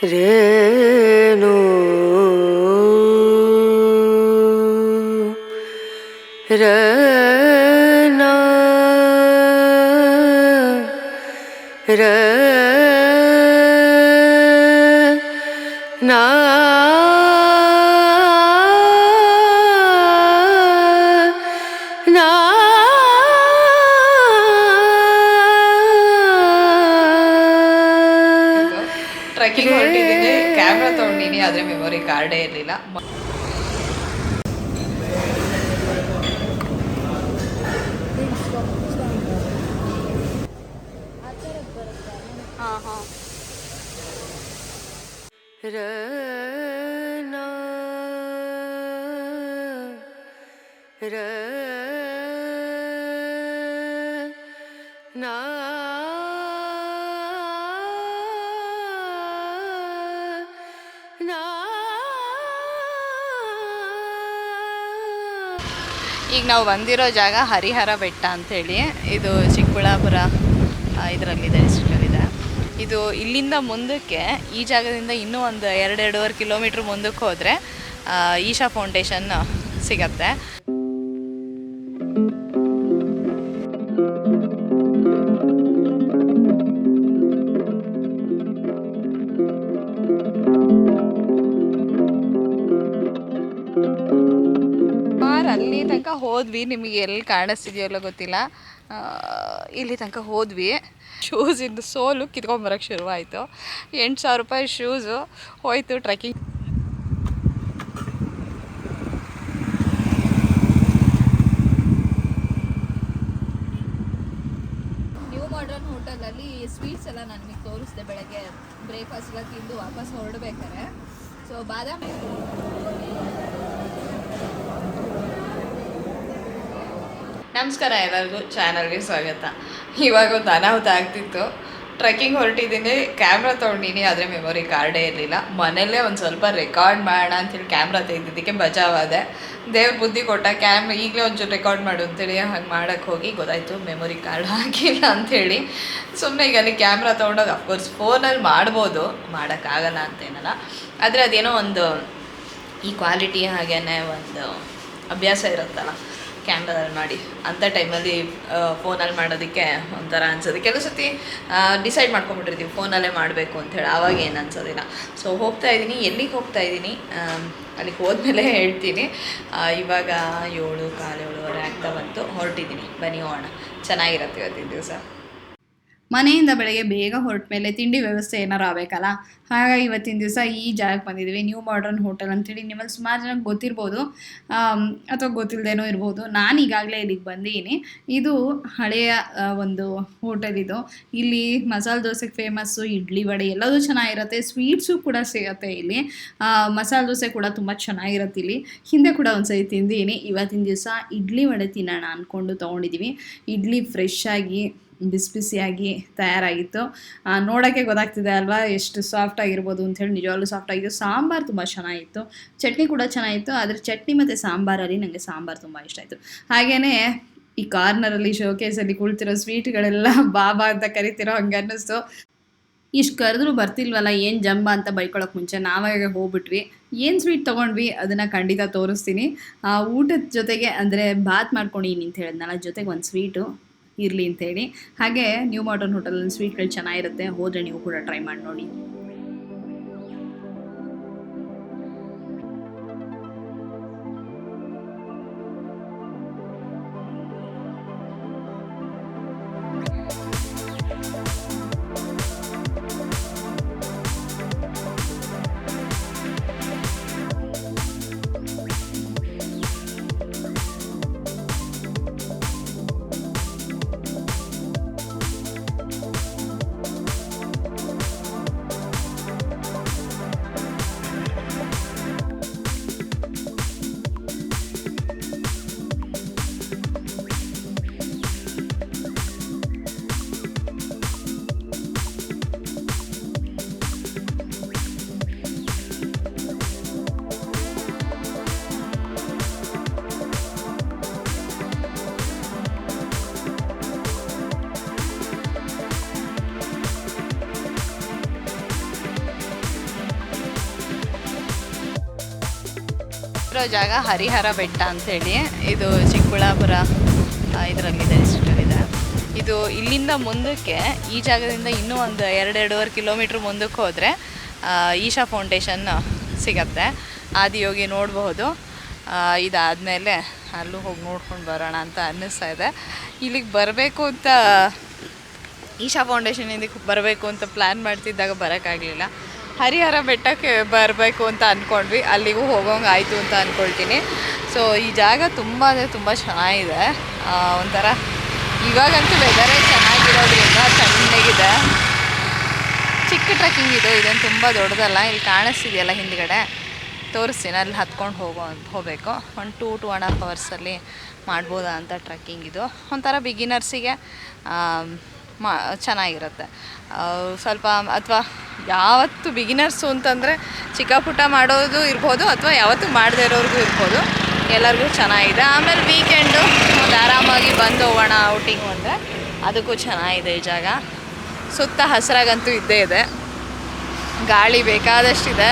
ರೇಣು ರನ ರನ trekking ಹೊರಟಿದ್ದೀನಿ, camera ತೊಗೊಂಡಿನಿ, ಆದರೆ memory ಕಾರ್ಡೇ ಇರಲಿಲ್ಲ. ರನ ರನ ಈಗ ನಾವು ಬಂದಿರೋ ಜಾಗ ಹರಿಹರ ಬೆಟ್ಟ ಅಂಥೇಳಿ. ಇದು ಚಿಕ್ಕಬಳ್ಳಾಪುರ ಇದರಲ್ಲಿದೆ, ಡಿಸ್ಟ್ರಿಕ್ಟಲ್ಲಿದೆ. ಇದು ಇಲ್ಲಿಂದ ಮುಂದಕ್ಕೆ ಈ ಜಾಗದಿಂದ ಇನ್ನೂ ಒಂದು 2-2.5 ಕಿಲೋಮೀಟ್ರ್ ಮುಂದಕ್ಕೆ ಹೋದರೆ ಈಶಾ ಫೌಂಡೇಶನ್ ಸಿಗತ್ತೆ. ಅಲ್ಲಿ ತನಕ ಹೋದ್ವಿ, ನಿಮಗೆ ಎಲ್ಲಿ ಕಾಣಿಸ್ತಿದೆಯಲ್ಲ ಗೊತ್ತಿಲ್ಲ, ಇಲ್ಲಿ ತನಕ ಹೋದ್ವಿ. ಶೂಸಿಂದು ಸೋಲು ಕಿತ್ಕೊಂಬರೋಕ್ಕೆ ಶುರುವಾಯಿತು. 8,000 ರೂಪಾಯಿ ಶೂಸು ಹೋಯಿತು ಟ್ರೆಕ್ಕಿಂಗ್. ನ್ಯೂ ಮಾಡರ್ನ್ ಹೋಟೆಲಲ್ಲಿ ಸ್ವೀಟ್ಸ್ ಎಲ್ಲ ನಾನು ನಿಮಗೆ ತೋರಿಸಿದೆ. ಬೆಳಗ್ಗೆ ಬ್ರೇಕ್ಫಾಸ್ಟ್ ಎಲ್ಲ ತಿಂದು ವಾಪಸ್ ಹೊರಡ್ಬೇಕಾರೆ. ಸೊ ಬಾದಾಮಿ ನಮಸ್ಕಾರ ಎಲ್ಲರಿಗೂ, ಚಾನಲ್ಗೆ ಸ್ವಾಗತ. ಇವಾಗ ಒಂದು ಅನಾಹುತ ಆಗ್ತಿತ್ತು. ಟ್ರೆಕ್ಕಿಂಗ್ ಹೊರಟಿದ್ದೀನಿ, ಕ್ಯಾಮ್ರಾ ತೊಗೊಂಡಿನಿ, ಆದರೆ ಮೆಮೊರಿ ಕಾರ್ಡೇ ಇರಲಿಲ್ಲ. ಮನೆಯಲ್ಲೇ ಒಂದು ಸ್ವಲ್ಪ ರೆಕಾರ್ಡ್ ಮಾಡೋಣ ಅಂಥೇಳಿ ಕ್ಯಾಮ್ರಾ ತೆಗೆದಿದ್ದಕ್ಕೆ ಬಚಾವಾದೆ. ದೇವ್ರ ಬುದ್ಧಿ ಕೊಟ್ಟ, ಈಗಲೇ ಒಂಚೂರು ರೆಕಾರ್ಡ್ ಮಾಡು ಅಂತೇಳಿ ಹಾಗೆ ಮಾಡೋಕ್ಕೆ ಹೋಗಿ ಗೊತ್ತಾಯಿತು ಮೆಮೊರಿ ಕಾರ್ಡ್ ಹಾಕಿಲ್ಲ ಅಂಥೇಳಿ. ಸುಮ್ಮನೆ ಈಗ ಅಲ್ಲಿ ಕ್ಯಾಮ್ರಾ ತೊಗೊಂಡೋಗಿ ಅಫ್ಕೋರ್ಸ್ ಫೋನಲ್ಲಿ ಮಾಡ್ಬೋದು, ಮಾಡೋಕ್ಕಾಗಲ್ಲ ಅಂತೇನಲ್ಲ, ಆದರೆ ಅದೇನೋ ಒಂದು ಈ ಕ್ವಾಲಿಟಿ ಹಾಗೇ ಒಂದು ಅಭ್ಯಾಸ ಇರುತ್ತಲ್ಲ ಕ್ಯಾಮ್ರಾದಲ್ಲಿ ಮಾಡಿ, ಅಂಥ ಟೈಮಲ್ಲಿ ಫೋನಲ್ಲಿ ಮಾಡೋದಕ್ಕೆ ಒಂಥರ ಅನ್ಸೋದು. ಕೆಲವು ಸತಿ ಡಿಸೈಡ್ ಮಾಡ್ಕೊಂಬಿಟ್ಟಿರ್ತೀವಿ ಫೋನಲ್ಲೇ ಮಾಡಬೇಕು ಅಂಥೇಳಿ, ಆವಾಗ ಏನು ಅನ್ಸೋದಿಲ್ಲ. ಸೊ ಹೋಗ್ತಾಯಿದ್ದೀನಿ, ಎಲ್ಲಿಗೆ ಹೋಗ್ತಾಯಿದ್ದೀನಿ ಅಲ್ಲಿಗೆ ಹೋದ್ಮೇಲೆ ಹೇಳ್ತೀನಿ. ಇವಾಗ 7:15 ಆಗ್ತಾ ಬಂತು, ಹೊರಟಿದ್ದೀನಿ. ಬನ್ನಿ ಹೋಗೋಣ, ಚೆನ್ನಾಗಿರುತ್ತೆ ಇವತ್ತಿನ ದಿವಸ. ಮನೆಯಿಂದ ಬೆಳಗ್ಗೆ ಬೇಗ ಹೊರಟ ಮೇಲೆ ತಿಂಡಿ ವ್ಯವಸ್ಥೆ ಏನಾರು ಆಗಬೇಕಲ್ಲ, ಹಾಗಾಗಿ ಇವತ್ತಿನ ದಿವಸ ಈ ಜಾಗಕ್ಕೆ ಬಂದಿದ್ದೀವಿ. ನ್ಯೂ ಮಾಡರ್ನ್ ಹೋಟೆಲ್ ಅಂಥೇಳಿ ನಿಮ್ಮಲ್ಲಿ ಸುಮಾರು ಜನಕ್ಕೆ ಗೊತ್ತಿರ್ಬೋದು ಅಥವಾ ಗೊತ್ತಿಲ್ಲದೇನೋ ಇರ್ಬೋದು. ನಾನು ಈಗಾಗಲೇ ಇಲ್ಲಿಗೆ ಬಂದಿದ್ದೀನಿ. ಇದು ಹಳೆಯ ಒಂದು ಹೋಟೆಲ್ ಇದು. ಇಲ್ಲಿ ಮಸಾಲೆ ದೋಸೆಗೆ ಫೇಮಸ್ಸು, ಇಡ್ಲಿ ವಡೆ ಎಲ್ಲದೂ ಚೆನ್ನಾಗಿರುತ್ತೆ, ಸ್ವೀಟ್ಸು ಕೂಡ ಸಿಗುತ್ತೆ ಇಲ್ಲಿ. ಮಸಾಲೆ ದೋಸೆ ಕೂಡ ತುಂಬ ಚೆನ್ನಾಗಿರುತ್ತೆ ಇಲ್ಲಿ. ಹಿಂದೆ ಕೂಡ ಒಂದು ಸರಿ ತಿಂದಿದ್ದೀನಿ. ಇವತ್ತಿನ ದಿವಸ ಇಡ್ಲಿ ವಡೆ ತಿನ್ನೋಣ ಅಂದ್ಕೊಂಡು ತೊಗೊಂಡಿದ್ದೀವಿ. ಇಡ್ಲಿ ಫ್ರೆಶ್ ಆಗಿ ಬಿಸಿ ಬಿಸಿಯಾಗಿ ತಯಾರಾಗಿತ್ತು. ನೋಡೋಕ್ಕೆ ಗೊತ್ತಾಗ್ತಿದೆ ಅಲ್ವಾ ಎಷ್ಟು ಸಾಫ್ಟ್ ಆಗಿರ್ಬೋದು ಅಂಥೇಳಿ. ನಿಜವಾಗ್ಲೂ ಸಾಫ್ಟ್ ಆಗಿತ್ತು. ಸಾಂಬಾರು ತುಂಬ ಚೆನ್ನಾಗಿತ್ತು, ಚಟ್ನಿ ಕೂಡ ಚೆನ್ನಾಗಿತ್ತು. ಆದರೆ ಚಟ್ನಿ ಮತ್ತು ಸಾಂಬಾರಲ್ಲಿ ನನಗೆ ಸಾಂಬಾರು ತುಂಬ ಇಷ್ಟ ಆಯಿತು. ಹಾಗೆಯೇ ಈ ಕಾರ್ನರಲ್ಲಿ ಶೋಕೇಸಲ್ಲಿ ಕುಳಿತಿರೋ ಸ್ವೀಟ್ಗಳೆಲ್ಲ ಬಾಬಾ ಅಂತ ಕರಿತಿರೋ ಹಂಗೆ ಅನ್ನಿಸ್ತು. ಇಷ್ಟು ಕರೆದ್ರೂ ಬರ್ತಿಲ್ವಲ್ಲ, ಏನು ಜಂಬ ಅಂತ ಬೈಕೊಳ್ಳೋಕೆ ಮುಂಚೆ ನಾವಾಗ ಹೋಗ್ಬಿಟ್ವಿ. ಏನು ಸ್ವೀಟ್ ತೊಗೊಂಡ್ವಿ ಅದನ್ನು ಖಂಡಿತ ತೋರಿಸ್ತೀನಿ. ಊಟದ ಜೊತೆಗೆ ಅಂದರೆ ಬಾತ್ ಮಾಡ್ಕೊಂಡಿದ್ದೀನಿ ಅಂತ ಹೇಳಿದ್ನಲ್ಲ, ಜೊತೆಗೆ ಒಂದು ಸ್ವೀಟು ಇರಲಿ ಅಂಥೇಳಿ. ಹಾಗೆ ನ್ಯೂ ಮಾಡರ್ನ್ ಹೋಟೆಲಲ್ಲಿ ಸ್ವೀಟ್ಗಳು ಚೆನ್ನಾಗಿರುತ್ತೆ, ಹೋದರೆ ನೀವು ಕೂಡ ಟ್ರೈ ಮಾಡಿ ನೋಡಿ. ನಾವಿರೋ ಜಾಗ ಹರಿಹರ ಬೆಟ್ಟ ಅಂಥೇಳಿ. ಇದು ಚಿಕ್ಕಬಳ್ಳಾಪುರ ಇದರಲ್ಲಿದೆ, ಡಿಸ್ಟ್ರಿಕ್ಟಲ್ಲಿದೆ. ಇದು ಇಲ್ಲಿಂದ ಮುಂದಕ್ಕೆ ಈ ಜಾಗದಿಂದ ಇನ್ನೂ ಒಂದು 2-2.5 ಕಿಲೋಮೀಟ್ರ್ ಮುಂದಕ್ಕೆ ಹೋದರೆ ಈಶಾ ಫೌಂಡೇಶನ್ ಸಿಗತ್ತೆ. ಆದಿಯೋಗಿ ನೋಡಬಹುದು. ಇದಾದಮೇಲೆ ಅಲ್ಲೂ ಹೋಗಿ ನೋಡ್ಕೊಂಡು ಬರೋಣ ಅಂತ ಅನ್ನಿಸ್ತಾ ಇದೆ. ಇಲ್ಲಿಗೆ ಬರಬೇಕು ಅಂತ, ಈಶಾ ಫೌಂಡೇಶನಿಂದ ಬರಬೇಕು ಅಂತ ಪ್ಲ್ಯಾನ್ ಮಾಡ್ತಿದ್ದಾಗ ಬರೋಕ್ಕಾಗಲಿಲ್ಲ. ಹರಿಹರ ಬೆಟ್ಟಕ್ಕೆ ಬರಬೇಕು ಅಂತ ಅಂದ್ಕೊಂಡ್ವಿ, ಅಲ್ಲಿಗೂ ಹೋಗೋಂಗೆ ಆಯಿತು ಅಂತ ಅಂದ್ಕೊಳ್ತೀನಿ. ಸೊ ಈ ಜಾಗ ತುಂಬ ಅಂದರೆ ತುಂಬ ಚೆನ್ನಾಗಿದೆ. ಒಂಥರ ಇವಾಗಂತೂ ವೆದರೇ ಚೆನ್ನಾಗಿರೋದ್ರಿಂದ ತಣ್ಣಗಿದೆ. ಚಿಕ್ಕ ಟ್ರೆಕ್ಕಿಂಗ್ ಇದು, ಇದೇನು ತುಂಬ ದೊಡ್ಡದಲ್ಲ. ಇಲ್ಲಿ ಕಾಣಿಸ್ತಿದೆಯಲ್ಲ ಹಿಂದ್ಗಡೆ, ತೋರಿಸ್ತೀನಿ. ಅಲ್ಲಿ ಹತ್ಕೊಂಡು ಹೋಗಬೇಕು. 1-2.5 ಅವರ್ಸಲ್ಲಿ ಮಾಡ್ಬೋದಾ ಅಂತ ಟ್ರೆಕ್ಕಿಂಗ್ ಇದು. ಒಂಥರ ಬಿಗಿನರ್ಸಿಗೆ ಚೆನ್ನಾಗಿರುತ್ತೆ ಸ್ವಲ್ಪ. ಅಥವಾ ಯಾವತ್ತು ಬಿಗಿನರ್ಸು ಅಂತಂದರೆ ಚಿಕ್ಕ ಪುಟ್ಟ ಮಾಡೋದು ಇರ್ಬೋದು, ಅಥವಾ ಯಾವತ್ತೂ ಮಾಡದೇ ಇರೋರಿಗೂ ಇರ್ಬೋದು. ಎಲ್ಲರಿಗೂ ಚೆನ್ನಾಗಿದೆ. ಆಮೇಲೆ ವೀಕೆಂಡು ಒಂದು ಆರಾಮಾಗಿ ಬಂದು ಹೋಗೋಣ ಔಟಿಂಗು ಅಂದರೆ ಅದಕ್ಕೂ ಚೆನ್ನಾಗಿದೆ ಈ ಜಾಗ. ಸುತ್ತ ಹಸಿರಾಗಂತೂ ಇದ್ದೇ ಇದೆ, ಗಾಳಿ ಬೇಕಾದಷ್ಟಿದೆ.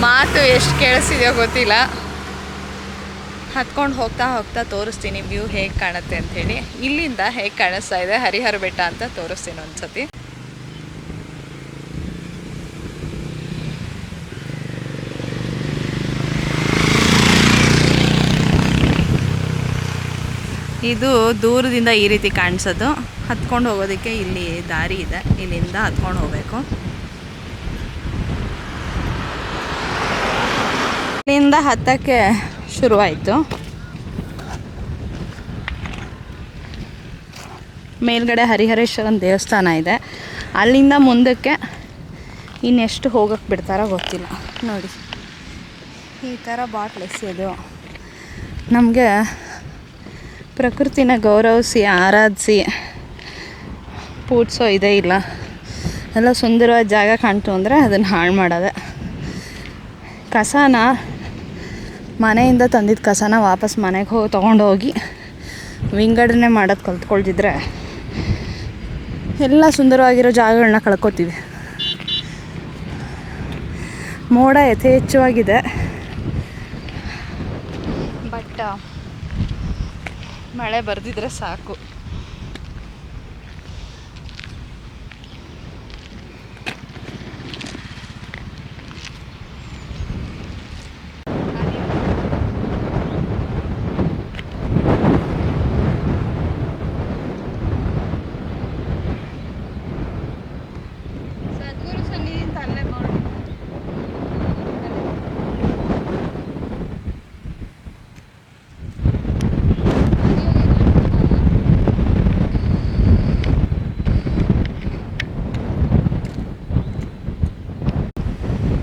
ಮಾತು ಎಷ್ಟು ಕೇಳಿಸ್ತಿದೆಯೋ ಗೊತ್ತಿಲ್ಲ. ಹತ್ಕೊಂಡು ಹೋಗ್ತಾ ಹೋಗ್ತಾ ತೋರಿಸ್ತೀನಿ ವ್ಯೂ ಹೇಗೆ ಕಾಣುತ್ತೆ ಅಂಥೇಳಿ. ಇಲ್ಲಿಂದ ಹೇಗೆ ಕಾಣಿಸ್ತಾ ಇದೆ ಹರಿಹರ ಬೆಟ್ಟ ಅಂತ ತೋರಿಸ್ತೀನಿ ಒಂದು ಸತಿ. ಇದು ದೂರದಿಂದ ಈ ರೀತಿ ಕಾಣಿಸೋದು. ಹತ್ಕೊಂಡು ಹೋಗೋದಕ್ಕೆ ಇಲ್ಲಿ ದಾರಿ ಇದೆ, ಇಲ್ಲಿಂದ ಹತ್ಕೊಂಡು ಹೋಗಬೇಕು. ಇಲ್ಲಿಂದ ಹತ್ತಕ್ಕೆ ಶುರುವಾಯಿತು. ಮೇಲ್ಗಡೆ ಹರಿಹರೇಶ್ವರನ ದೇವಸ್ಥಾನ ಇದೆ. ಅಲ್ಲಿಂದ ಮುಂದಕ್ಕೆ ಇನ್ನೆಷ್ಟು ಹೋಗೋಕ್ಕೆ ಬಿಡ್ತಾರೋ ಗೊತ್ತಿಲ್ಲ. ನೋಡಿ, ಈ ಥರ ಬಾಟ್ಲ್ ಎಸೆಯೋದು. ನಮಗೆ ಪ್ರಕೃತಿನ ಗೌರವಿಸಿ ಆರಾಧಿಸಿ ಪೂಜಿಸೋ ಇದೇ ಇಲ್ಲ. ಎಲ್ಲ ಸುಂದರವಾದ ಜಾಗ ಕಾಣ್ತು ಅಂದರೆ ಅದನ್ನು ಹಾಳು ಮಾಡೋದೆ. ಕಸನ ಮನೆಯಿಂದ ತಂದಿದ್ದ ಕಸನ ವಾಪಸ್ ಮನೆಗೆ ತೊಗೊಂಡೋಗಿ ವಿಂಗಡಣೆ ಮಾಡೋದು ಕಲ್ತ್ಕೊಳ್ತಿದ್ರೆ ಎಲ್ಲ ಸುಂದರವಾಗಿರೋ ಜಾಗಗಳನ್ನ ಕಳ್ಕೊತೀವಿ. ಮೋಡ ಯಥೇಚ್ಛವಾಗಿದೆ, ಬಟ್ ಮಳೆ ಬರ್ದಿದ್ರೆ ಸಾಕು.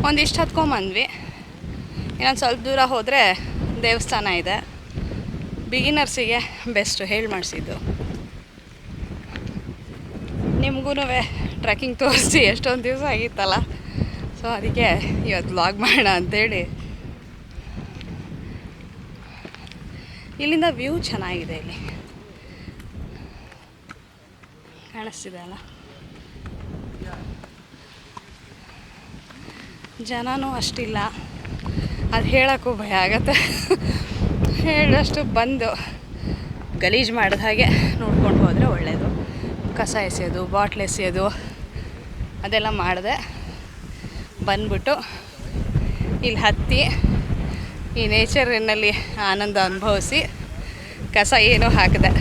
ಒಂದಿಷ್ಟು ಹತ್ಕೊಂಬಂದ್ವಿ. ಇನ್ನೊಂದು ಸ್ವಲ್ಪ ದೂರ ಹೋದರೆ ದೇವಸ್ಥಾನ ಇದೆ. ಬಿಗಿನರ್ಸಿಗೆ ಬೆಸ್ಟು ಹೇಳಿ ಮಾಡಿಸಿದ್ದು. ನಿಮಗೂ ಟ್ರೆಕ್ಕಿಂಗ್ ತೋರಿಸಿ ಎಷ್ಟೊಂದು ದಿವಸ ಆಗಿತ್ತಲ್ಲ, ಸೊ ಅದಕ್ಕೆ ಇವತ್ತು ವ್ಲಾಗ್ ಮಾಡೋಣ ಅಂಥೇಳಿ. ಇಲ್ಲಿಂದ ವ್ಯೂ ಚೆನ್ನಾಗಿದೆ. ಇಲ್ಲಿ ಕಾಣಿಸ್ತಿದೆ ಅಲ್ಲ, ಜನನೂ ಅಷ್ಟಿಲ್ಲ. ಅದು ಹೇಳೋಕ್ಕೂ ಭಯ ಆಗತ್ತೆ. ಹೇಳೋಷ್ಟು ಬಂದು ಗಲೀಜು ಮಾಡಿದ ಹಾಗೆ ನೋಡ್ಕೊಂಡು ಹೋದರೆ ಒಳ್ಳೆಯದು. ಕಸ ಎಸೆಯೋದು, ಬಾಟ್ಲ್ ಎಸೆಯೋದು ಅದೆಲ್ಲ ಮಾಡಿದೆ. ಬಂದ್ಬಿಟ್ಟು ಇಲ್ಲಿ ಹತ್ತಿ ಈ ನೇಚರಿನಲ್ಲಿ ಆನಂದ ಅನುಭವಿಸಿ ಕಸ ಏನೂ ಹಾಕಿದೆ.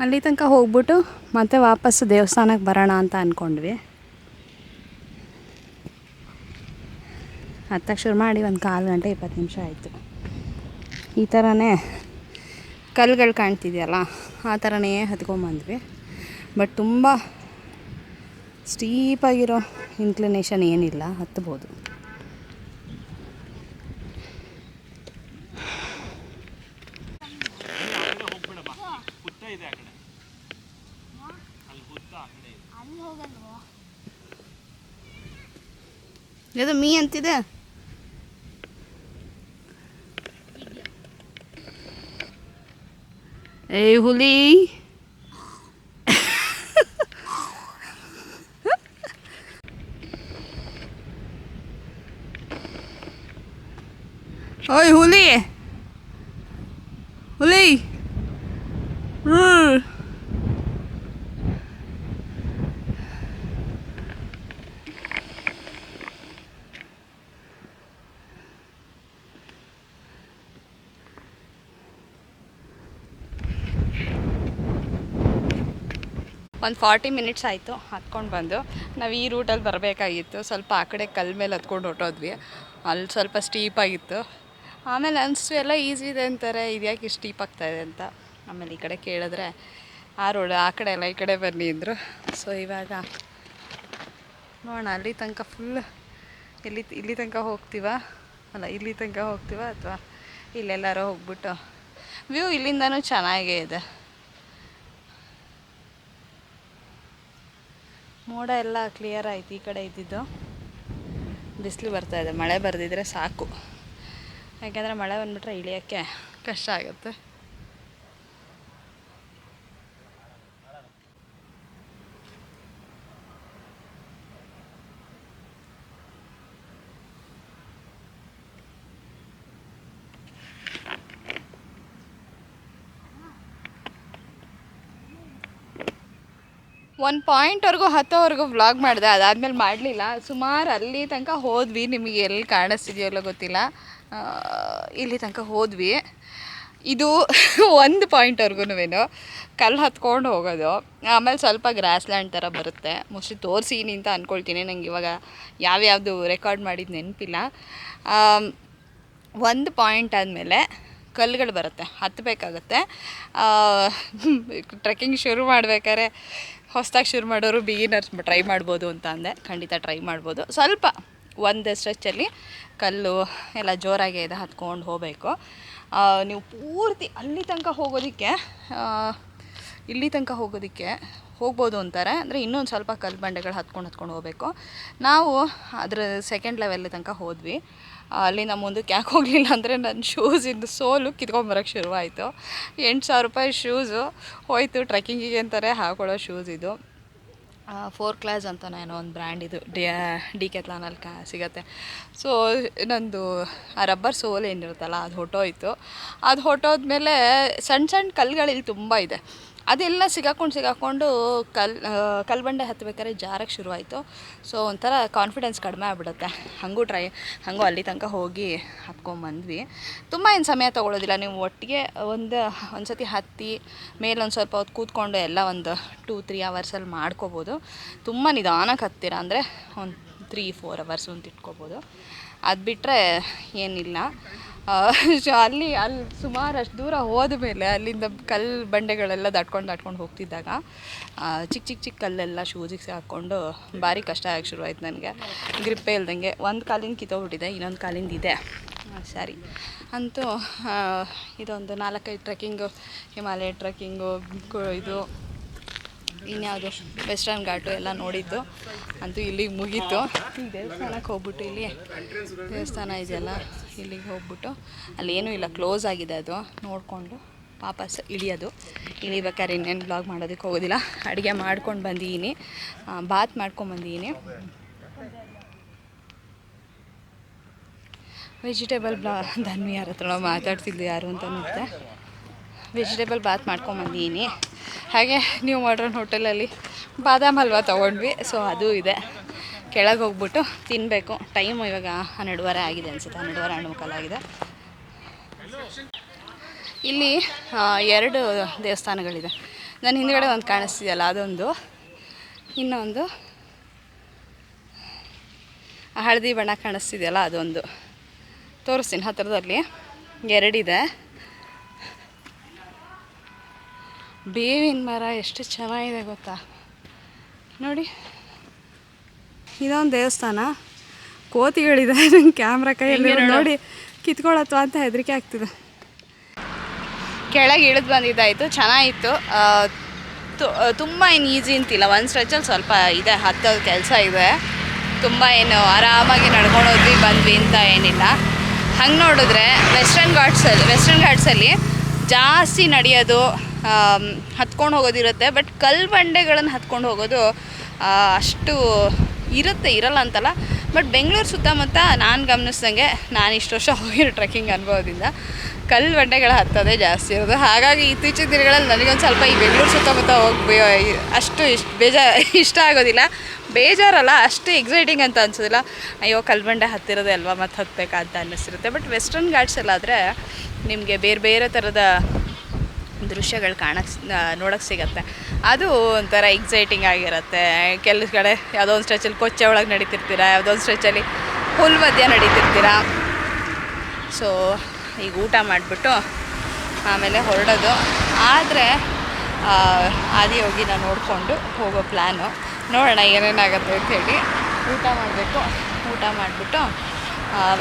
ಅಲ್ಲಿ ತನಕ ಹೋಗ್ಬಿಟ್ಟು ಮತ್ತೆ ವಾಪಸ್ಸು ದೇವಸ್ಥಾನಕ್ಕೆ ಬರೋಣ ಅಂತ ಅಂದ್ಕೊಂಡ್ವಿ. ಹತ್ತಕ್ಕೆ ಶುರು ಮಾಡಿ ಒಂದು 1/4 ಗಂಟೆ 20 ನಿಮಿಷ ಆಯಿತು. ಈ ಥರನೇ ಕಲ್ಲುಗಳು ಕಾಣ್ತಿದೆಯಲ್ಲ, ಆ ಥರನೇ ಹತ್ಕೊಂಬಂದ್ವಿ. ಬಟ್ ತುಂಬ ಸ್ಟೀಪಾಗಿರೋ ಇನ್ಕ್ಲಿನೇಷನ್ ಏನಿಲ್ಲ, ಹತ್ಬೋದು. ಇದು ಮೀ ಅಂತಿದೆ. ಏ ಹುಲಿ, ಓಯ್ ಹುಲಿ ಹುಲಿ. ಒಂದು 40 ಮಿನಿಟ್ಸ್ ಆಯಿತು ಹತ್ಕೊಂಡು ಬಂದು. ನಾವು ಈ ರೂಟಲ್ಲಿ ಬರಬೇಕಾಗಿತ್ತು. ಸ್ವಲ್ಪ ಆ ಕಡೆ ಕಲ್ ಮೇಲೆ ಹತ್ಕೊಂಡು ಹೊಟ್ಟೋದ್ವಿ. ಅಲ್ಲಿ ಸ್ವಲ್ಪ ಸ್ಟೀಪ್ ಆಗಿತ್ತು. ಆಮೇಲೆ ಅನಿಸ್ತು ಎಲ್ಲ ಈಸಿ ಇದೆ ಅಂತಾರೆ, ಇದ್ಯಾಕೆ ಇಷ್ಟು ಸ್ಟೀಪ್ ಆಗ್ತಾಯಿದೆ ಅಂತ. ಆಮೇಲೆ ಈ ಕಡೆ ಕೇಳಿದ್ರೆ ಆ ರೋಡ್ ಆ ಕಡೆ ಎಲ್ಲ ಈ ಕಡೆ ಬನ್ನಿ ಅಂದರು. ಸೊ ಇವಾಗ ನೋಡೋಣ ಅಲ್ಲಿ ತನಕ ಫುಲ್ ಇಲ್ಲಿ ತನಕ ಹೋಗ್ತೀವ ಅಥವಾ ಇಲ್ಲೆಲ್ಲಾರೋ ಹೋಗ್ಬಿಟ್ಟು ವ್ಯೂ ಇಲ್ಲಿಂದನೂ ಚೆನ್ನಾಗೇ ಇದೆ. ಮೋಡ ಎಲ್ಲ ಕ್ಲಿಯರ್ ಆಯ್ತು. ಈ ಕಡೆ ಇದ್ದಿದ್ದು ಬಿಸಿಲು ಬರ್ತಾಯಿದೆ. ಮಳೆ ಬರೆದಿದ್ರೆ ಸಾಕು, ಯಾಕೆಂದರೆ ಮಳೆ ಬಂದುಬಿಟ್ರೆ ಇಳಿಯೋಕ್ಕೆ ಕಷ್ಟ ಆಗುತ್ತೆ. ಒಂದು ಪಾಯಿಂಟ್ವರೆಗೂ ಹತ್ತೋವರೆಗೂ ವ್ಲಾಗ್ ಮಾಡಿದೆ, ಅದಾದಮೇಲೆ ಮಾಡಲಿಲ್ಲ. ಸುಮಾರು ಅಲ್ಲಿ ತನಕ ಹೋದ್ವಿ, ನಿಮಗೆ ಎಲ್ಲಿ ಕಾಣಿಸ್ತಿದೆಯಲ್ಲ ಗೊತ್ತಿಲ್ಲ, ಇಲ್ಲಿ ತನಕ ಹೋದ್ವಿ. ಇದು ಒಂದು ಪಾಯಿಂಟ್ವರೆಗೂ ಕಲ್ಲು ಹತ್ಕೊಂಡು ಹೋಗೋದು. ಆಮೇಲೆ ಸ್ವಲ್ಪ ಗ್ರಾಸ್ ಲ್ಯಾಂಡ್ ಥರ ಬರುತ್ತೆ. ಮೋಸ್ಟ್ಲಿ ತೋರಿಸೀನಿ ಅಂತ ಅಂದ್ಕೊಳ್ತೀನಿ. ನಂಗೆ ಇವಾಗ ಯಾವ್ಯಾವುದು ರೆಕಾರ್ಡ್ ಮಾಡಿದ್ದು ನೆನಪಿಲ್ಲ. ಒಂದು ಪಾಯಿಂಟ್ ಆದಮೇಲೆ ಕಲ್ಲುಗಳು ಬರುತ್ತೆ, ಹತ್ತಬೇಕಾಗತ್ತೆ. ಟ್ರೆಕ್ಕಿಂಗ್ ಶುರು ಮಾಡ್ಬೇಕಾದ್ರೆ ಹೊಸದಾಗಿ ಶುರು ಮಾಡೋರು ಬಿಗಿನರ್ಸ್ ಟ್ರೈ ಮಾಡ್ಬೋದು ಅಂತ ಅಂದೆ. ಖಂಡಿತ ಟ್ರೈ ಮಾಡ್ಬೋದು. ಸ್ವಲ್ಪ ಒಂದು ಸ್ಟ್ರೆಚ್ಚಲ್ಲಿ ಕಲ್ಲು ಎಲ್ಲ ಜೋರಾಗೇ ಇದೆ, ಹತ್ಕೊಂಡು ಹೋಗಬೇಕು. ನೀವು ಪೂರ್ತಿ ಅಲ್ಲಿ ತನಕ ಹೋಗೋದಕ್ಕೆ ಹೋಗ್ಬೋದು ಅಂತಾರೆ. ಅಂದರೆ ಇನ್ನೊಂದು ಸ್ವಲ್ಪ ಕಲ್ಲು ಬಂಡೆಗಳು ಹತ್ಕೊಂಡು ಹೋಗಬೇಕು. ನಾವು ಅದರ ಸೆಕೆಂಡ್ ಲೆವೆಲ್ ತನಕ ಹೋದ್ವಿ. ಅಲ್ಲಿಂದ ಮುಂದಕ್ಕೆ ಯಾಕೆ ಹೋಗಲಿಲ್ಲ ಅಂದರೆ ನನ್ನ ಶೂಸಿಂದು ಸೋಲು ಕಿತ್ಕೊಂಬರೋಕ್ಕೆ ಶುರುವಾಯಿತು. 8,000 ರೂಪಾಯಿ ಶೂಸು ಹೋಯಿತು. ಟ್ರೆಕ್ಕಿಂಗಿಗೆ ಅಂತಾರೆ ಹಾಕೊಳ್ಳೋ ಶೂಸ್ ಇದು. 4 ಕ್ಲಾಸ್ ಅಂತ ಏನೋ ಒಂದು ಬ್ರ್ಯಾಂಡ್ ಇದು, ಡಿಕ್ಯಾಥ್ಲಾನಲ್ಲಿ ಸಿಗುತ್ತೆ. ಸೊ ನಂದು ಆ ರಬ್ಬರ್ ಸೋಲ್ ಏನಿರುತ್ತಲ್ಲ ಅದು ಹೊಟ್ಟೋಯ್ತು. ಅದು ಹೊಟ್ಟೋದ್ಮೇಲೆ ಸಣ್ಣ ಕಲ್ಲುಗಳಿಲ್ಲಿ ತುಂಬ ಇದೆ. ಅದೆಲ್ಲ ಸಿಗಾಕೊಂಡು ಕಲ್ಲು ಬಂಡೆ ಹತ್ತಬೇಕಾದ್ರೆ ಜಾರಕ್ಕೆ ಶುರುವಾಯಿತು. ಸೊ ಒಂಥರ ಕಾನ್ಫಿಡೆನ್ಸ್ ಕಡಿಮೆ ಆಗ್ಬಿಡುತ್ತೆ. ಹಾಗೂ ಅಲ್ಲಿ ತನಕ ಹೋಗಿ ಹತ್ಕೊಂಡ್ಬಂದ್ವಿ. ತುಂಬ ಏನು ಸಮಯ ತೊಗೊಳೋದಿಲ್ಲ. ನೀವು ಒಟ್ಟಿಗೆ ಒಂದು ಸತಿ ಹತ್ತಿ ಮೇಲೆ ಒಂದು ಸ್ವಲ್ಪ ಹೊತ್ತು ಕೂತ್ಕೊಂಡು ಎಲ್ಲ ಒಂದು 2-3 ಅವರ್ಸಲ್ಲಿ ಮಾಡ್ಕೋಬೋದು. ತುಂಬ ನಿಧಾನಕ್ಕೆ ಹತ್ತೀರ ಅಂದರೆ ಒಂದು 3-4 ಅವರ್ಸ್ ಅಂತ ಇಟ್ಕೋಬೋದು. ಅದು ಬಿಟ್ಟರೆ ಏನಿಲ್ಲ. ಅಲ್ಲಿ ಸುಮಾರು ಅಷ್ಟು ದೂರ ಹೋದ ಮೇಲೆ ಅಲ್ಲಿಂದ ಕಲ್ಲು ಬಂಡೆಗಳೆಲ್ಲ ದಾಟ್ಕೊಂಡು ಹೋಗ್ತಿದ್ದಾಗ ಚಿಕ್ಕ ಕಲ್ಲೆಲ್ಲ ಶೂಸಿಗೆ ಹಾಕ್ಕೊಂಡು ಭಾರಿ ಕಷ್ಟ ಆಗಕ್ಕೆ ಶುರುವಾಯ್ತು ನನಗೆ. ಗ್ರಿಪ್ಪೇ ಇಲ್ದಂಗೆ ಒಂದು ಕಾಲಿಂದ ಕಿತ್ತೋಗ್ಬಿಟ್ಟಿದೆ, ಇನ್ನೊಂದು ಕಾಲಿಂದ ಇದೆ. ಸರಿ ಅಂತೂ ಇದೊಂದು 4-5 ಟ್ರೆಕ್ಕಿಂಗು, ಹಿಮಾಲಯ ಟ್ರೆಕ್ಕಿಂಗು, ಇದು ಇನ್ಯಾವುದು ವೆಸ್ಟರ್ನ್ ಘಾಟು ಎಲ್ಲ ನೋಡಿದ್ದು ಅಂತೂ ಇಲ್ಲಿಗೆ ಮುಗೀತು. ಈ ದೇವಸ್ಥಾನಕ್ಕೆ ಹೋಗ್ಬಿಟ್ಟು, ಇಲ್ಲಿ ದೇವಸ್ಥಾನ ಇದೆಯಲ್ಲ ಇಲ್ಲಿಗೆ ಹೋಗ್ಬಿಟ್ಟು, ಅಲ್ಲೇನೂ ಇಲ್ಲ, ಕ್ಲೋಸ್ ಆಗಿದೆ. ಅದು ನೋಡಿಕೊಂಡು ವಾಪಸ್ ಇಳಿಬೇಕಾದ್ರೆ ಇನ್ನೇನು ಬ್ಲಾಗ್ ಮಾಡೋದಕ್ಕೆ ಹೋಗೋದಿಲ್ಲ. ಅಡುಗೆ ಮಾಡ್ಕೊಂಡು ಬಂದಿದ್ದೀನಿ, ಬಾತ್ ಮಾಡ್ಕೊಂಡ್ಬಂದಿದ್ದೀನಿ. ವೆಜಿಟೇಬಲ್ ಧನ್ವಿ ಯಾರ ಹತ್ರ ನಾವು ಮಾತಾಡ್ತಿದ್ವಿ ಯಾರು ಅಂತ ನೋಡಿದೆ. ವೆಜಿಟೇಬಲ್ ಬಾತ್ ಮಾಡ್ಕೊಂಬಂದಿದ್ದೀನಿ. ಹಾಗೆ ನ್ಯೂ ಮಾಡ್ರನ್ ಹೋಟೆಲಲ್ಲಿ ಬಾದಾಮ್ ಹಲ್ವಾ ತೊಗೊಂಡ್ವಿ. ಸೊ ಅದು ಇದೆ, ಕೆಳಗೆ ಹೋಗ್ಬಿಟ್ಟು ತಿನ್ನಬೇಕು. ಟೈಮು ಇವಾಗ 12:30 ಆಗಿದೆ ಅನಿಸುತ್ತೆ, 12:30 ಆಗಿದೆ. ಇಲ್ಲಿ 2 ದೇವಸ್ಥಾನಗಳಿದೆ. ನನ್ನ ಹಿಂದುಗಡೆ ಒಂದು ಕಾಣಿಸ್ತಿದೆಯಲ್ಲ ಅದೊಂದು, ಇನ್ನೊಂದು ಹಳದಿ ಬಣ್ಣ ಕಾಣಿಸ್ತಿದೆಯಲ್ಲ ಅದೊಂದು. ತೋರಿಸ್ತೀನಿ ಹತ್ತಿರದಲ್ಲಿ 2 ಇದೆ. ಬೇವಿನ ಮರ ಎಷ್ಟು ಚೆನ್ನಾಗಿದೆ ಗೊತ್ತಾ, ನೋಡಿ. ಇದೊಂದು ದೇವಸ್ಥಾನ. ಕೋತಿಗಳಿದೆ. ನಂಗೆ ಕ್ಯಾಮ್ರಾ ಕೈಯಲ್ಲಿ ನೋಡಿ ಕಿತ್ಕೊಳತ್ವ ಅಂತ ಹೆದರಿಕೆ ಆಗ್ತಿದೆ. ಕೆಳಗೆ ಇಳಿದು ಬಂದಿದ್ದಾಯಿತು, ಚೆನ್ನಾಗಿತ್ತು. ತುಂಬ ಏನು ಈಸಿ ಅಂತಿಲ್ಲ, ಒಂದು ಸ್ಟ್ರೆಚಲ್ಲಿ ಸ್ವಲ್ಪ ಇದೆ, ಹತ್ತೋದು ಕೆಲಸ ಇದೆ. ತುಂಬ ಏನು ಆರಾಮಾಗಿ ನಡ್ಕೊಂಡು ಹೋದ್ವಿ ಬಂದ್ವಿ ಅಂತ ಏನಿಲ್ಲ. ಹಂಗೆ ನೋಡಿದ್ರೆ ವೆಸ್ಟರ್ನ್ ಘಾಟ್ಸಲ್ಲಿ ಜಾಸ್ತಿ ನಡೆಯೋದು, ಹತ್ಕೊಂಡು ಹೋಗೋದಿರುತ್ತೆ. ಬಟ್ ಕಲ್ಲು ಬಂಡೆಗಳನ್ನು ಹತ್ಕೊಂಡು ಹೋಗೋದು ಅಷ್ಟು ಇರಲ್ಲ ಅಂತಲ್ಲ, ಬಟ್ ಬೆಂಗಳೂರು ಸುತ್ತಮುತ್ತ ನಾನು ಗಮನಿಸ್ದಂಗೆ ನಾನು ಇಷ್ಟು ವರ್ಷ ಹೋಗಿರೋ ಟ್ರೆಕ್ಕಿಂಗ್ ಅನುಭವದಿಂದ ಕಲ್ಲು ಬಂಡೆಗಳು ಹತ್ತೋದೇ ಜಾಸ್ತಿ ಇರೋದು. ಹಾಗಾಗಿ ಇತ್ತೀಚಿನ ದಿನಗಳಲ್ಲಿ ನನಗೊಂದು ಸ್ವಲ್ಪ ಈ ಬೆಂಗಳೂರು ಸುತ್ತಮುತ್ತ ಹೋಗಿ ಅಷ್ಟು ಇಷ್ಟ ಆಗೋದಿಲ್ಲ. ಬೇಜಾರಲ್ಲ, ಅಷ್ಟು ಎಕ್ಸೈಟಿಂಗ್ ಅಂತ ಅನ್ಸೋದಿಲ್ಲ. ಅಯ್ಯೋ ಕಲ್ಲು ಬಂಡೆ ಹತ್ತಿರೋದೇ ಅಲ್ವಾ ಮತ್ತು ಹತ್ತಬೇಕಂತ ಅನ್ನಿಸಿರುತ್ತೆ. ಬಟ್ ವೆಸ್ಟರ್ನ್ ಘಾಟ್ಸಲ್ಲಿ ಆದರೆ ನಿಮಗೆ ಬೇರೆ ಬೇರೆ ಥರದ ದೃಶ್ಯಗಳು ನೋಡೋಕ್ಕೆ ಸಿಗುತ್ತೆ. ಅದು ಒಂಥರ ಎಕ್ಸೈಟಿಂಗ್ ಆಗಿರುತ್ತೆ. ಕೆಲವು ಕಡೆ ಯಾವುದೋ ಒಂದು ಸ್ಟ್ರೆಚಲ್ಲಿ ಕೊಚ್ಚೆ ಒಳಗೆ ನಡೀತಿರ್ತೀರ, ಯಾವುದೋ ಒಂದು ಸ್ಟ್ರೆಚಲ್ಲಿ ಹುಲ್ ಮಧ್ಯ ನಡೀತಿರ್ತೀರ. ಸೊ ಈಗ ಊಟ ಮಾಡಿಬಿಟ್ಟು ಆಮೇಲೆ ಹೊರಡೋದು. ಆದರೆ ಆದಿಯೋಗಿನ ನೋಡಿಕೊಂಡು ಹೋಗೋ ಪ್ಲ್ಯಾನು. ನೋಡೋಣ ಏನೇನಾಗುತ್ತೆ ಅಂಥೇಳಿ. ಊಟ ಮಾಡಬೇಕು. ಊಟ ಮಾಡಿಬಿಟ್ಟು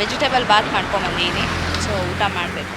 ವೆಜಿಟೇಬಲ್ ಬಾತ್ ಮಾಡ್ಕೊಂಬಂದಿದ್ದೀನಿ. ಸೊ ಊಟ ಮಾಡಬೇಕು.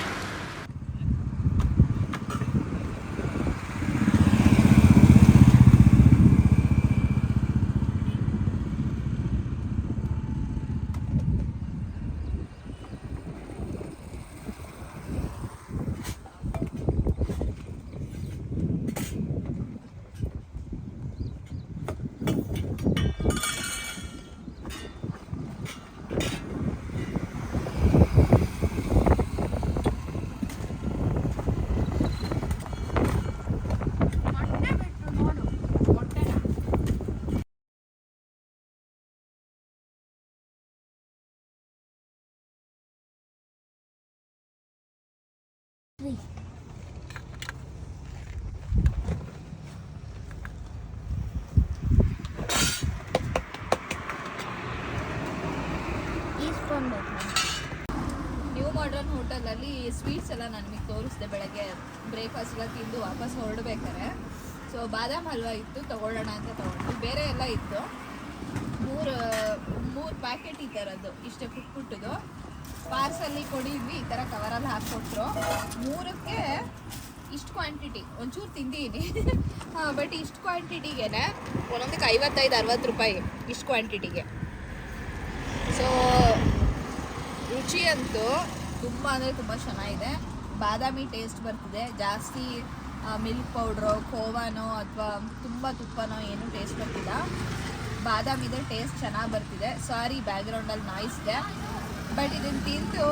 ನ್ಯೂ ಮಾಡ್ರನ್ ಹೋಟೆಲಲ್ಲಿ ಸ್ವೀಟ್ಸ್ ಎಲ್ಲ ನಾನು ನಿಮಗೆ ತೋರಿಸಿದೆ. ಬೆಳಗ್ಗೆ ಬ್ರೇಕ್ಫಾಸ್ಟ್ ಎಲ್ಲ ತಿಂದು ವಾಪಸ್ ಹೊರಡ್ಬೇಕಾರೆ. ಸೊ ಬಾದಾಮ್ ಹಲ್ವಾ ಇತ್ತು, ತೊಗೊಳ್ಳೋಣ ಅಂತ ತೊಗೊಂಡು. ಬೇರೆ ಎಲ್ಲ ಇತ್ತು. ಮೂರು ಪ್ಯಾಕೆಟ್ ಈ ಥರದ್ದು, ಇಷ್ಟೇ ಪುಟ್ಟದು ಪಾರ್ಸಲ್ಲಿ ಕೊಡಿದ್ವಿ. ಈ ಥರ ಕವರಲ್ಲಿ ಹಾಕ್ಕೊಟ್ರು. 3ಕ್ಕೆ ಇಷ್ಟು ಕ್ವಾಂಟಿಟಿ. ಒಂಚೂರು ತಿಂದೀನಿ ಬಟ್ ಇಷ್ಟು ಕ್ವಾಂಟಿಟಿಗೆ ಒಂದೊಂದಕ್ಕೆ 55-60 ರೂಪಾಯಿ ಇಷ್ಟು ಕ್ವಾಂಟಿಟಿಗೆ. ಸೊ ರುಚಿ ಅಂತೂ ತುಂಬ ಅಂದರೆ ತುಂಬ ಚೆನ್ನಾಗಿದೆ. ಬಾದಾಮಿ ಟೇಸ್ಟ್ ಬರ್ತಿದೆ. ಜಾಸ್ತಿ ಮಿಲ್ಕ್ ಪೌಡ್ರೋ ಖೋವಾನೋ ಅಥವಾ ತುಂಬ ತುಪ್ಪನೋ ಏನೂ ಟೇಸ್ಟ್ ಬರ್ತಿಲ್ಲ. ಬಾದಾಮಿದೆ ಟೇಸ್ಟ್ ಚೆನ್ನಾಗಿ ಬರ್ತಿದೆ. ಸಾರಿ ಬ್ಯಾಕ್ಗ್ರೌಂಡಲ್ಲಿ ನಾಯ್ಸ್ ಇದೆ. ಬಟ್ ಇದನ್ನು ತಿಂದು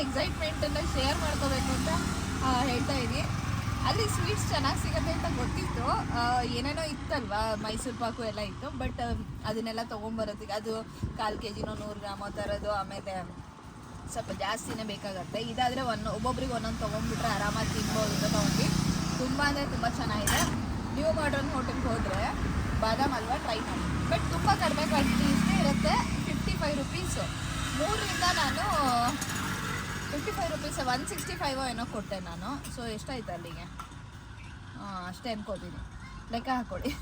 ಎಕ್ಸೈಟ್ಮೆಂಟನ್ನು ಶೇರ್ ಮಾಡ್ಕೋಬೇಕು ಅಂತ ಹೇಳ್ತಾ ಇದ್ದೀನಿ. ಅಲ್ಲಿ ಸ್ವೀಟ್ಸ್ ಚೆನ್ನಾಗಿ ಸಿಗುತ್ತೆ ಅಂತ ಗೊತ್ತಿತ್ತು. ಏನೇನೋ ಇತ್ತಲ್ವಾ, ಮೈಸೂರು ಪಾಕು ಎಲ್ಲ ಇತ್ತು. ಬಟ್ ಅದನ್ನೆಲ್ಲ ತೊಗೊಂಬರೋದಕ್ಕೆ ಅದು 1/4 kg 100 ಗ್ರಾಮ್ ಆ ಥರದ್ದು. ಆಮೇಲೆ ಸ್ವಲ್ಪ ಜಾಸ್ತಿನೇ ಬೇಕಾಗುತ್ತೆ. ಇದಾದರೆ ಒಬ್ಬೊಬ್ರಿಗೆ ಒಂದೊಂದು ತೊಗೊಂಡ್ಬಿಟ್ರೆ ಆರಾಮಾಗಿ ತಿನ್ಬೋದು ಅಂತ ತೊಗೊಂಡು. ತುಂಬ ಅಂದರೆ ತುಂಬ ಚೆನ್ನಾಗಿದೆ. ನ್ಯೂ ಮಾಡ್ರನ್ ಹೋಟೆಲ್ಗೆ ಹೋದರೆ ಬಾದಾಮ್ ಹಲ್ವಾ ಟ್ರೈ ಮಾಡಿ. ಬಟ್ ತುಂಬ ಕಡಿಮೆ ಕ್ವಾಂಟಿಟಿ ಇರುತ್ತೆ. 55 ರುಪೀಸು. 3ರಿಂದ ನಾನು 55 ರುಪೀಸ್ 165 ಏನೋ ಕೊಟ್ಟೆ ನಾನು. ಸೊ ಎಷ್ಟಾಯ್ತು ಅಲ್ಲಿಗೆ? ಅಷ್ಟೇ ಅನ್ಕೋತೀನಿ. ಲೆಕ್ಕ ಹಾಕ್ಕೊಳ್ಳಿ.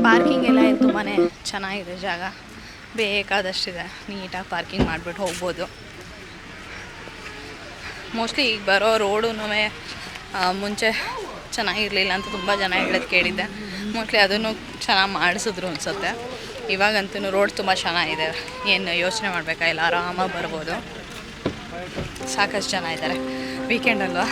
ಪಾರ್ಕಿಂಗ್ ಎಲ್ಲ ತುಂಬಾ ಚೆನ್ನಾಗಿದೆ ಜಾಗ. ಬೇಕಾದಷ್ಟಿದೆ. ನೀಟಾಗಿ ಪಾರ್ಕಿಂಗ್ ಮಾಡಿಬಿಟ್ಟು ಹೋಗ್ಬೋದು. ಮೋಸ್ಟ್ಲಿ ಈಗ ಬರೋ ರೋಡು ಮುಂಚೆ ಚೆನ್ನಾಗಿರಲಿಲ್ಲ ಅಂತ ತುಂಬ ಜನ ಹೇಳೋದು ಕೇಳಿದ್ದೆ. ಮೋಸ್ಟ್ಲಿ ಅದನ್ನು ಚೆನ್ನಾಗಿ ಮಾಡಿಸಿದ್ರು ಅನಿಸುತ್ತೆ. ಇವಾಗಂತೂ ರೋಡ್ ತುಂಬ ಚೆನ್ನಾಗಿದೆ, ಏನು ಯೋಚನೆ ಮಾಡಬೇಕಾಗಿಲ್ಲ, ಆರಾಮಾಗಿ ಬರ್ಬೋದು. ಸಾಕಷ್ಟು ಜನ ಇದ್ದಾರೆ, ವೀಕೆಂಡ್ ಅಲ್ವಾ.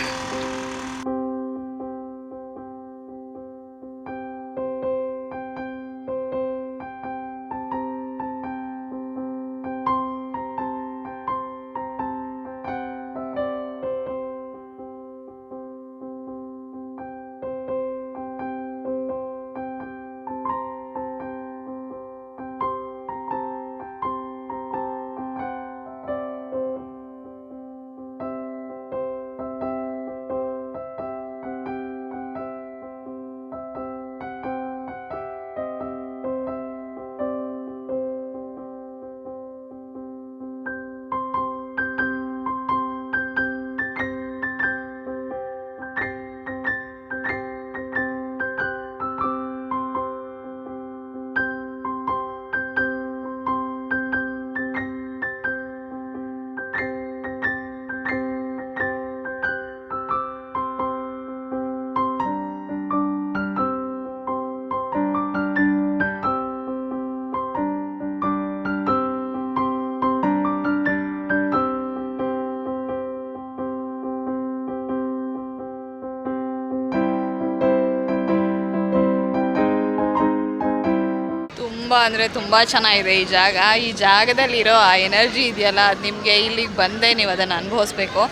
ಅಂದರೆ ತುಂಬ ಚೆನ್ನಾಗಿದೆ ಈ ಜಾಗ. ಈ ಜಾಗದಲ್ಲಿರೋ ಆ ಎನರ್ಜಿ ಇದೆಯಲ್ಲ, ಅದು ನಿಮಗೆ ಇಲ್ಲಿಗೆ ಬಂದೇ ನೀವು ಅದನ್ನು ಅನುಭವಿಸ್ಬೇಕು.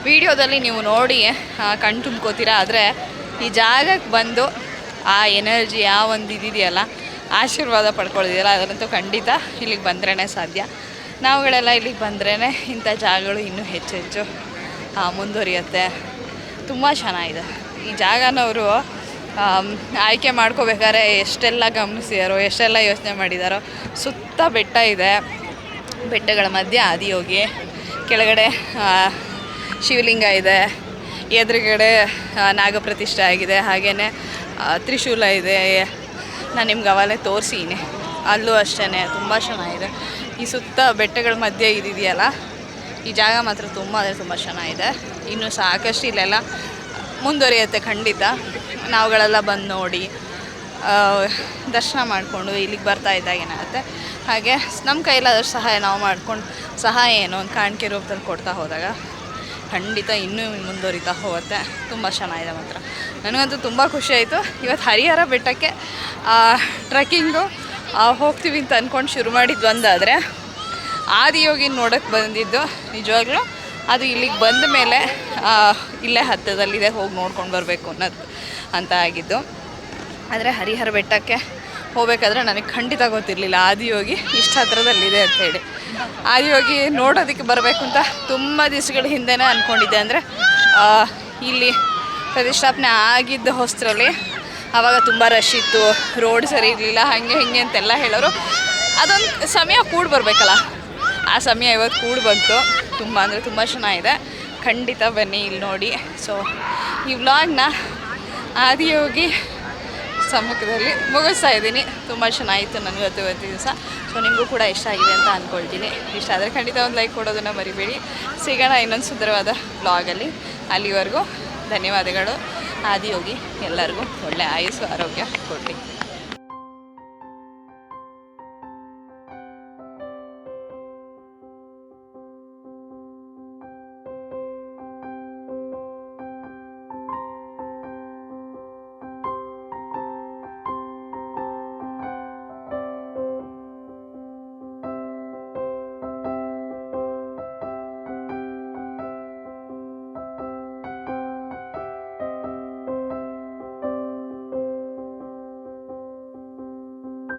ವಿಡಿಯೋದಲ್ಲಿ ನೀವು ನೋಡಿ ಕಣ್ಣು ತುಂಬ್ಕೋತೀರಾ, ಆದರೆ ಈ ಜಾಗಕ್ಕೆ ಬಂದು ಆ ಎನರ್ಜಿ ಆ ಒಂದು ಇದಿದೆಯಲ್ಲ, ಆಶೀರ್ವಾದ ಪಡ್ಕೊಳ್ಳೋದಿದೆಯಲ್ಲ, ಅದರಂತೂ ಖಂಡಿತ ಇಲ್ಲಿಗೆ ಬಂದ್ರೇ ಸಾಧ್ಯ. ನಾವುಗಳೆಲ್ಲ ಇಲ್ಲಿಗೆ ಬಂದ್ರೇ ಇಂಥ ಜಾಗಗಳು ಇನ್ನೂ ಹೆಚ್ಚು ಮುಂದುವರಿಯುತ್ತೆ. ತುಂಬ ಚೆನ್ನಾಗಿದೆ ಈ ಜಾಗನವರು ಆಯ್ಕೆ ಮಾಡ್ಕೋಬೇಕಾದ್ರೆ ಎಷ್ಟೆಲ್ಲ ಗಮನಿಸಿದಾರೋ, ಎಷ್ಟೆಲ್ಲ ಯೋಚನೆ ಮಾಡಿದಾರೋ. ಸುತ್ತ ಬೆಟ್ಟ ಇದೆ, ಬೆಟ್ಟಗಳ ಮಧ್ಯೆ ಆದಿಯೋಗಿ, ಕೆಳಗಡೆ ಶಿವಲಿಂಗ ಇದೆ, ಎದುರುಗಡೆ ನಾಗಪ್ರತಿಷ್ಠೆ ಆಗಿದೆ, ಹಾಗೆಯೇ ತ್ರಿಶೂಲ ಇದೆ. ನಾನು ನಿಮ್ಗೆ ಅವಾಗಲೇ ತೋರಿಸಿದ್ದೀನಿ, ಅಲ್ಲೂ ಅಷ್ಟೇ ತುಂಬ ಚೆನ್ನಾಗಿದೆ. ಈ ಸುತ್ತ ಬೆಟ್ಟಗಳ ಮಧ್ಯೆ ಇದೆಯಲ್ಲ, ಈ ಜಾಗ ಮಾತ್ರ ತುಂಬ ಅಂದರೆ ತುಂಬ ಚೆನ್ನಾಗಿದೆ. ಇನ್ನೂ ಸಾಕಷ್ಟು ಇಲ್ಲೆಲ್ಲ ಮುಂದುವರಿಯುತ್ತೆ ಖಂಡಿತ. ನಾವುಗಳೆಲ್ಲ ಬಂದು ನೋಡಿ ದರ್ಶನ ಮಾಡಿಕೊಂಡು ಇಲ್ಲಿಗೆ ಬರ್ತಾ ಇದ್ದಾಗ ಏನಾಗುತ್ತೆ, ಹಾಗೆ ನಮ್ಮ ಕೈಲಾದಷ್ಟು ಸಹಾಯ ನಾವು ಮಾಡ್ಕೊಂಡು ಸಹಾಯ ಏನು ಒಂದು ಕಾಣಿಕೆ ರೂಪದಲ್ಲಿ ಕೊಡ್ತಾ ಹೋದಾಗ ಖಂಡಿತ ಇನ್ನೂ ಮುಂದುವರಿತಾ ಹೋಗುತ್ತೆ. ತುಂಬ ಚೆನ್ನಾಗಿದೆ ಮಾತ್ರ. ನನಗಂತೂ ತುಂಬ ಖುಷಿಯಾಯಿತು. ಇವತ್ತು ಹರಿಹರ ಬೆಟ್ಟಕ್ಕೆ ಟ್ರೆಕ್ಕಿಂಗು ಹೋಗ್ತೀವಿ ಅಂತ ಅಂದ್ಕೊಂಡು ಶುರು ಮಾಡಿದ್ದು ಒಂದಾದರೆ, ಆದಿಯೋಗಿನ ನೋಡೋಕ್ಕೆ ಬಂದಿದ್ದು ನಿಜವಾಗ್ಲೂ ಅದು ಇಲ್ಲಿಗೆ ಬಂದ ಮೇಲೆ ಇಲ್ಲೇ ಹತ್ತಿರದಲ್ಲಿದೆ, ಹೋಗಿ ನೋಡ್ಕೊಂಡು ಬರಬೇಕು ಅನ್ನೋದು ಅಂತ ಆಗಿದ್ದು. ಆದರೆ ಹರಿಹರ ಬೆಟ್ಟಕ್ಕೆ ಹೋಗಬೇಕಾದ್ರೆ ನನಗೆ ಖಂಡಿತ ಗೊತ್ತಿರಲಿಲ್ಲ ಆದಿಯೋಗಿ ಇಷ್ಟು ಹತ್ತಿರದಲ್ಲಿದೆ ಅಂಥೇಳಿ. ಆದಿಯೋಗಿ ನೋಡೋದಕ್ಕೆ ಬರಬೇಕು ಅಂತ ತುಂಬ ದಿವಸಗಳ ಹಿಂದೆನೇ ಅಂದ್ಕೊಂಡಿದ್ದೆ. ಅಂದರೆ ಇಲ್ಲಿ ಪ್ರತಿಷ್ಠಾಪನೆ ಆಗಿದ್ದ ಹೊಸರಲ್ಲಿ ಆವಾಗ ತುಂಬ ರಶ್ ಇತ್ತು, ರೋಡ್ ಸರಿ ಇರಲಿಲ್ಲ, ಹಾಗೆ ಹಿಂಗೆ ಅಂತೆಲ್ಲ ಹೇಳೋರು. ಅದೊಂದು ಸಮಯ ಕೂಡಿ ಬರಬೇಕಲ್ಲ, ಆ ಸಮಯ ಇವತ್ತು ಕೂಡಿ ಬಂತು. ತುಂಬ ಅಂದರೆ ತುಂಬ ಚೆನ್ನಾಗಿದೆ, ಖಂಡಿತ ಬನ್ನಿ ಇಲ್ಲಿ ನೋಡಿ. ಸೊ ಈ ವ್ಲಾಗ್ನ ಆದಿಯೋಗಿ ಸಮ್ಮುಖದಲ್ಲಿ ಮುಗಿಸ್ತಾ ಇದ್ದೀನಿ. ತುಂಬ ಚೆನ್ನಾಗಿತ್ತು ನನಗತ್ತು ಇವತ್ತು ದಿವಸ. ಸೊ ನಿಮಗೂ ಕೂಡ ಇಷ್ಟ ಆಗಿದೆ ಅಂತ ಅಂದ್ಕೊಳ್ತೀನಿ. ಇಷ್ಟ ಆದರೆ ಖಂಡಿತ ಒಂದು ಲೈಕ್ ಕೊಡೋದನ್ನು ಮರಿಬೇಡಿ. ಸಿಗೋಣ ಇನ್ನೊಂದು ಸುಂದರವಾದ ವ್ಲಾಗಲ್ಲಿ. ಅಲ್ಲಿವರೆಗೂ ಧನ್ಯವಾದಗಳು. ಆದಿಯೋಗಿ ಎಲ್ಲರಿಗೂ ಒಳ್ಳೆಯ ಆಯುಸ್ಸು ಆರೋಗ್ಯ ಕೊಡಲಿ.